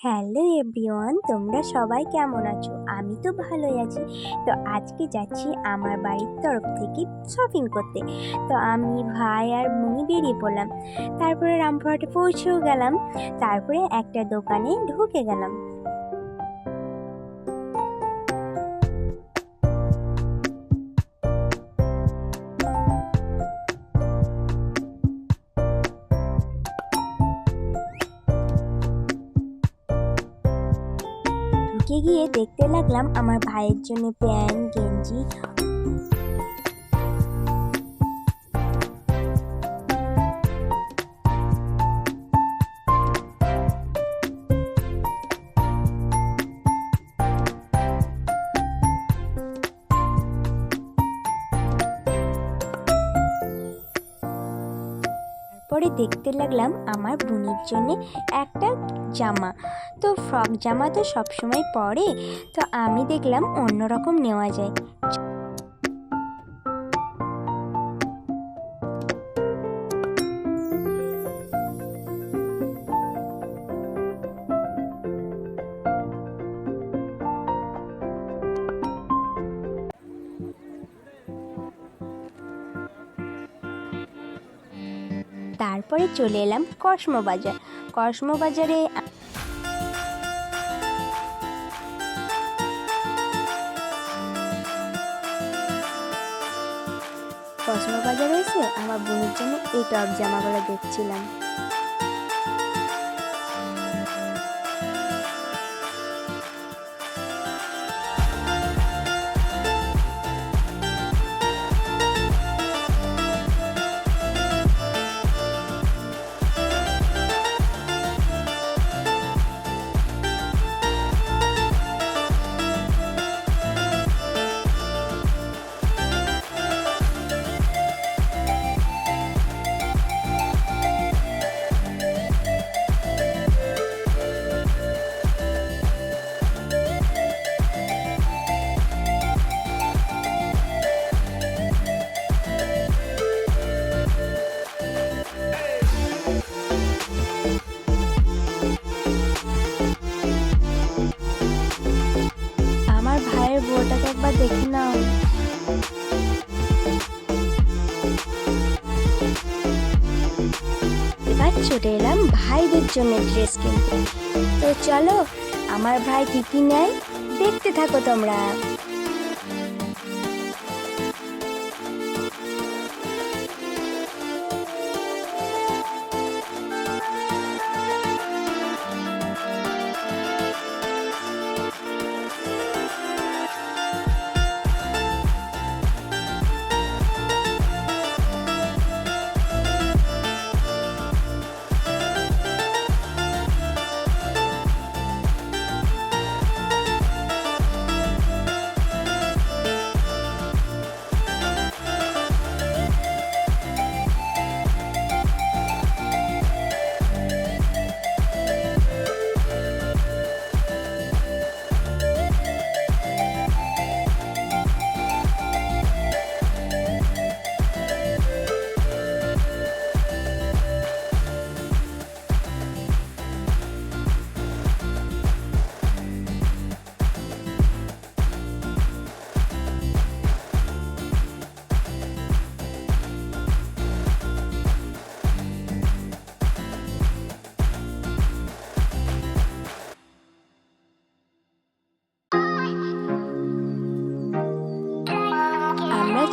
Hello everyone, তোমরা সবাই কেমন আছো? আমি তো ভালোই আছি। তো আজকে যাচ্ছি আমার বাড়ির তরফ থেকে শপিং করতে। তো আমি, ভাই আর মুনি বেরিয়ে পড়লাম। তারপরে রামপুরহাটে পৌঁছেও গেলাম। তারপরে একটা দোকানে ঢুকে গেলাম। ঢুকে গিয়ে দেখতে লাগলাম আমার ভাইয়ের জন্য প্যান্ট, গেঞ্জি। পরে দেখতে লাগলাম আমার বোনের জন্য একটা জামা। তো ফ্রক জামা তো সবসময় পরে, তো আমি দেখলাম অন্যরকম নেওয়া যায়। তারপরে চলে এলাম কসমো বাজার। কসমো বাজারে এসে আমার বোনের জন্য এই টপ জামাগুলো দেখছিলাম। আমার ভাইয়ের বউটাকে একবার দেখে নাও। এবার চলে এলাম ভাইদের জন্য ড্রেস কিনতে। তো চলো আমার ভাই কি কি নেয় দেখতে থাকো তোমরা।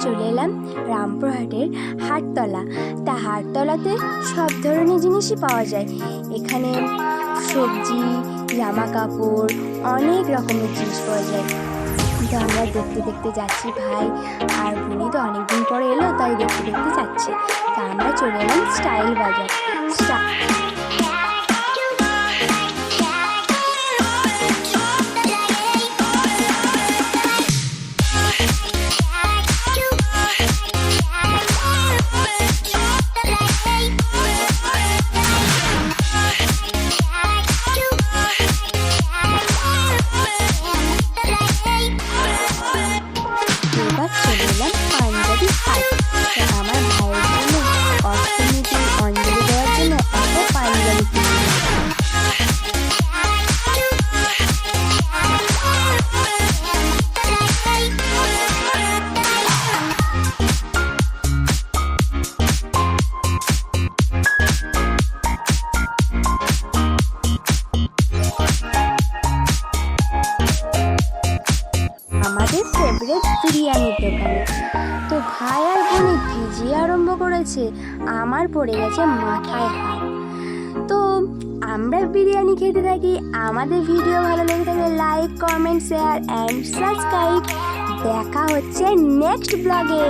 চলে এলাম রামপুরহাটের হাটতলা। তা হাটতলাতে সব ধরনের জিনিসই পাওয়া যায়। এখানে সবজি, জামা কাপড়, অনেক রকমের জিনিস পাওয়া যায়। তো আমরা দেখতে দেখতে যাচ্ছি, ভাই আর বোনি তো অনেকদিন পরে এলো, তাই দেখতে দেখতে যাচ্ছে। তা আমরা চলে এলাম স্টাইল বাজার। আমার ভাইয়ের জন্য অষ্টমীতে অঞ্জলি দেওয়ার জন্য এত আমাদের ফেভারিট বিরিয়ানির দোকানে। তো ভাই আর বোনে কি যে আরম্ভ করেছে, আমার পড়ে গেছে মাথায় হাত। তো আমরা বিরিয়ানি খেতে থাকি। আমাদের ভিডিও ভালো লেগে থাকলে like, comment, share and subscribe. দেখা হচ্ছে নেক্সট ব্লগে।